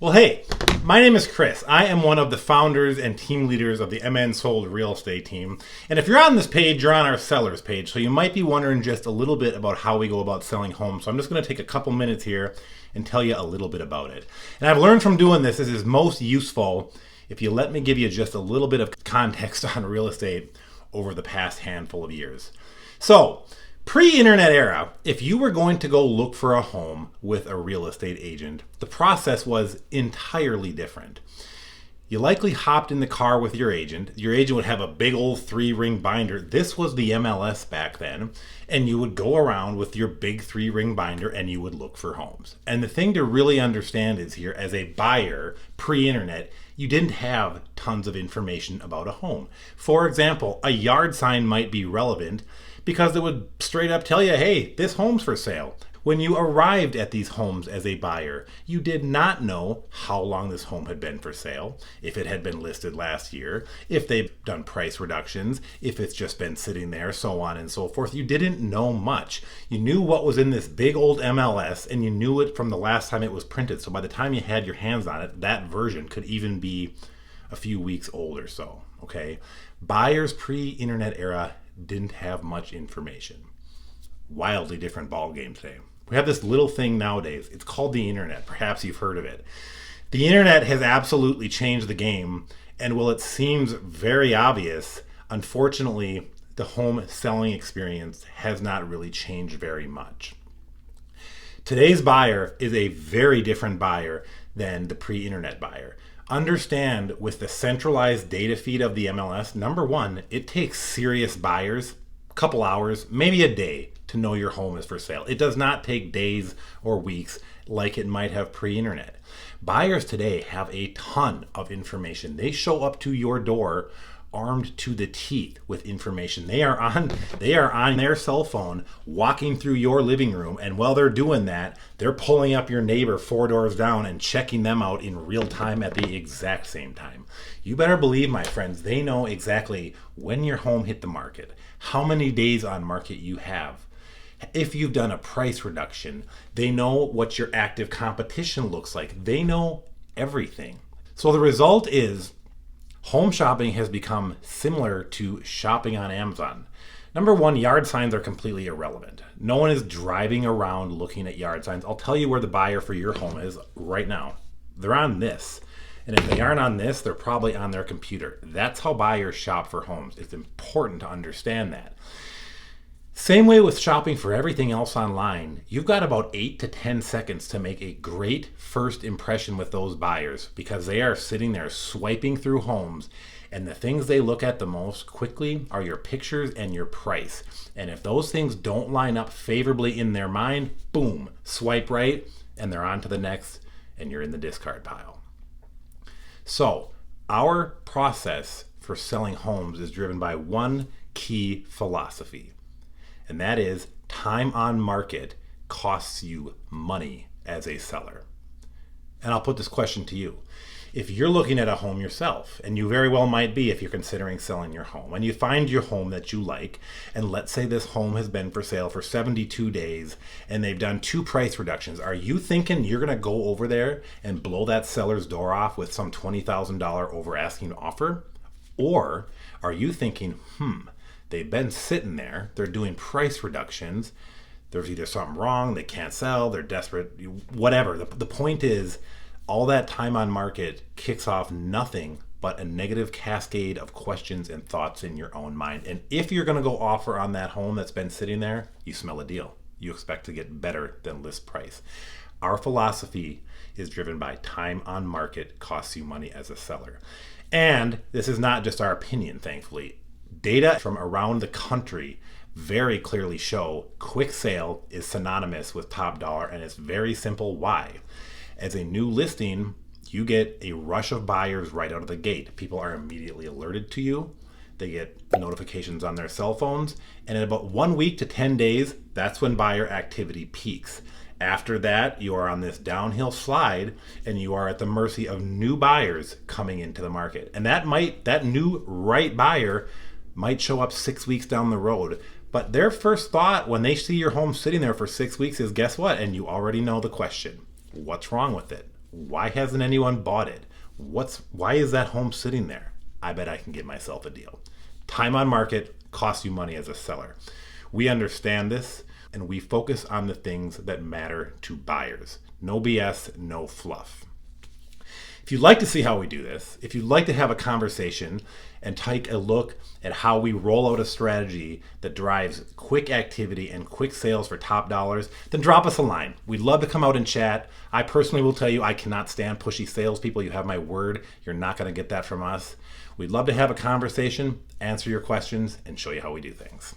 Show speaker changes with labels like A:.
A: Well, hey, my name is Chris. I am one of the founders and team leaders of the MN Sold Real Estate team. And if you're on this page, you're on our sellers page. So you might be wondering just a little bit about how we go about selling homes. So I'm just going to take a couple minutes here and tell you a little bit about it. And I've learned from doing this is most useful if you let me give you just a little bit of context on real estate over the past handful of years. So, pre-internet era, if you were going to go look for a home with a real estate agent, the process was entirely different. You likely hopped in the car with your agent. Your agent would have a big old 3-ring binder. This was the MLS back then. And you would go around with your big 3-ring binder and you would look for homes. And the thing to really understand is here, as a buyer, pre-internet, you didn't have tons of information about a home. For example, a yard sign might be relevant because it would straight up tell you, hey, this home's for sale. When you arrived at these homes as a buyer, you did not know how long this home had been for sale, if it had been listed last year, if they've done price reductions, if it's just been sitting there, so on and so forth. You didn't know much. You knew what was in this big old MLS, and you knew it from the last time it was printed. So by the time you had your hands on it, that version could even be a few weeks old or so, okay? Buyers pre-internet era didn't have much information. Wildly different ball game today. We have this little thing nowadays. It's called the internet. Perhaps you've heard of it. The internet has absolutely changed the game, and while it seems very obvious, unfortunately, the home selling experience has not really changed very much. Today's buyer is a very different buyer than the pre-internet buyer. Understand, with the centralized data feed of the MLS, number one, it takes serious buyers a couple hours, maybe a day, to know your home is for sale. It does not take days or weeks like it might have pre-internet. Buyers today have a ton of information. They show up to your door armed to the teeth with information. They are on their cell phone walking through your living room, and while they're doing that, they're pulling up your neighbor 4 doors down and checking them out in real time at the exact same time. You better believe, my friends, they know exactly when your home hit the market, how many days on market you have. If you've done a price reduction, they know what your active competition looks like. They know everything. So the result is home shopping has become similar to shopping on Amazon. Number one, yard signs are completely irrelevant. No one is driving around looking at yard signs. I'll tell you where the buyer for your home is right now. They're on this. And if they aren't on this, they're probably on their computer. That's how buyers shop for homes. It's important to understand that. Same way with shopping for everything else online. You've got about 8 to 10 seconds to make a great first impression with those buyers because they are sitting there swiping through homes, and the things they look at the most quickly are your pictures and your price. And if those things don't line up favorably in their mind, boom, swipe right, and they're on to the next, and you're in the discard pile. So our process for selling homes is driven by one key philosophy. And that is, time on market costs you money as a seller. And I'll put this question to you. If you're looking at a home yourself, and you very well might be if you're considering selling your home, and you find your home that you like, and let's say this home has been for sale for 72 days, and they've done 2 price reductions, are you thinking you're going to go over there and blow that seller's door off with some $20,000 over asking offer? Or are you thinking, they've been sitting there, they're doing price reductions, there's either something wrong, they can't sell, they're desperate, whatever. The point is, all that time on market kicks off nothing but a negative cascade of questions and thoughts in your own mind. And if you're going to go offer on that home that's been sitting there, you smell a deal. You expect to get better than list price. Our philosophy is driven by time on market costs you money as a seller. And this is not just our opinion, thankfully. Data from around the country very clearly show quick sale is synonymous with top dollar, and it's very simple why. As a new listing, you get a rush of buyers right out of the gate. People are immediately alerted to you. They get notifications on their cell phones, and in about 1 week to 10 days, that's when buyer activity peaks. After that, you are on this downhill slide, and you are at the mercy of new buyers coming into the market. And that new right buyer might show up 6 weeks down the road, but their first thought when they see your home sitting there for 6 weeks is, guess what? And you already know the question. What's wrong with it? Why hasn't anyone bought it? Why is that home sitting there? I bet I can get myself a deal. Time on market costs you money as a seller. We understand this, and we focus on the things that matter to buyers. No BS, no fluff. If you'd like to see how we do this, if you'd like to have a conversation and take a look at how we roll out a strategy that drives quick activity and quick sales for top dollars, then drop us a line. We'd love to come out and chat. I personally will tell you I cannot stand pushy salespeople. You have my word. You're not going to get that from us. We'd love to have a conversation, answer your questions, and show you how we do things.